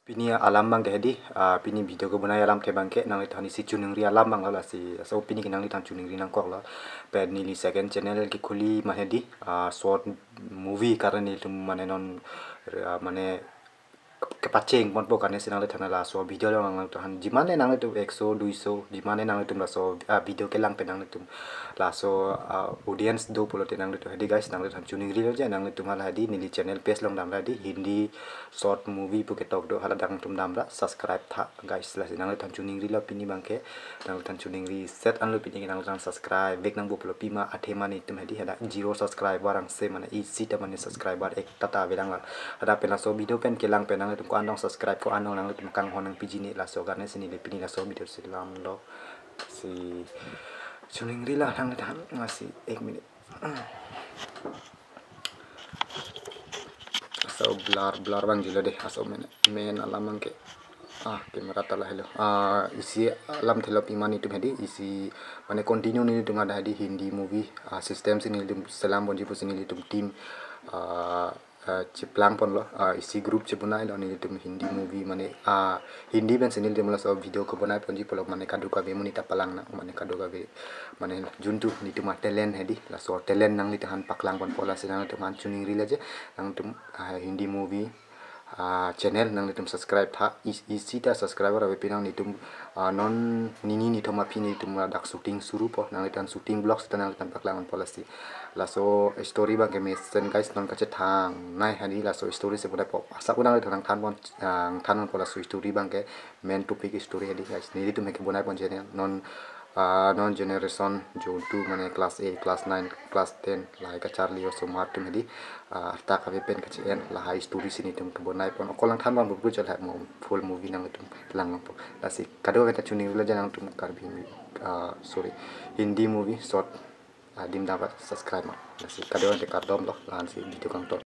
Pini alam bang ke di pini video ko bunai alam ke bangke nang itu hani si chuning ri alam bang la si so pini ki nang itu chuning ri nang kok la pe nili second channel ki khuli mane di short movie karena itu mane non mane kepacing pon po karena sinang le thana la so video lo nang to han jimane nang itu 100 200 jimane nang itu la so video ke lang pe nang itu la so audience 20 te nang itu hadi guys nang itu chuning ri lo ja nang itu mal hadi nili channel page long dam di hindi short movie pu ke tok do hala dang tum dam ra subscribe tha guys la nang itu chuning ri la pini bangke nang itu chuning ri set an lo pini nang itu subscribe bek nang bu plo pima athe mani tum hadi hada 0 subscriber ang se mane isi ta mane subscriber ek tata bedang la hada pe la so video pen ke lang pe nang itu ko andong subscribe ko andong nang itu kang honang piji ni la so garne sini le pini la so video silam lo si chuning ri la nang itu ngasih 1 minit so blur bang jilo deh aso men alam ke kamera tala hello isi alam thelo pimani tu hedi isi mane continue ni tu ngada hedi hindi movie system sini dum salam bonji pu sini dum team ciplang pon lo isi group ce bunai lo ni dum hindi movie mane hindi ben sini dum la so video ko bunai ponji polok mane kadu ka be munita palang na mane kadu ka be mane juntu ni tu ma talent hedi la so talent nang ni tahan paklang pon pola sinang tu man chuning ri la je nang tum hindi movie channel nang nitum subscribe tha isi ta subscriber abe pinang nitum non nini thoma pini tum dak shooting suru po nang nitan shooting vlogs ta nang tan paklang policy la so story ba ke mesen guys non ka che thang nai hani la so story se bodai po asa kunang thang than bon than pola so story bang ke main topic story hedi guys ni tum ke bonai pon channel non generation जो 2 माने क्लास 8 क्लास 9 क्लास 10 लाइ का चार्ली और सोमार तुम हदी arta ka pen ka chen la high story sini tum ko bonai pon kolang than bang bu jal ha mo full movie nang tum lang po la si kado ka chuning la janang tum kar bi sorry hindi movie short dim dapat subscribe la si kado ka dom lo lan si video kang to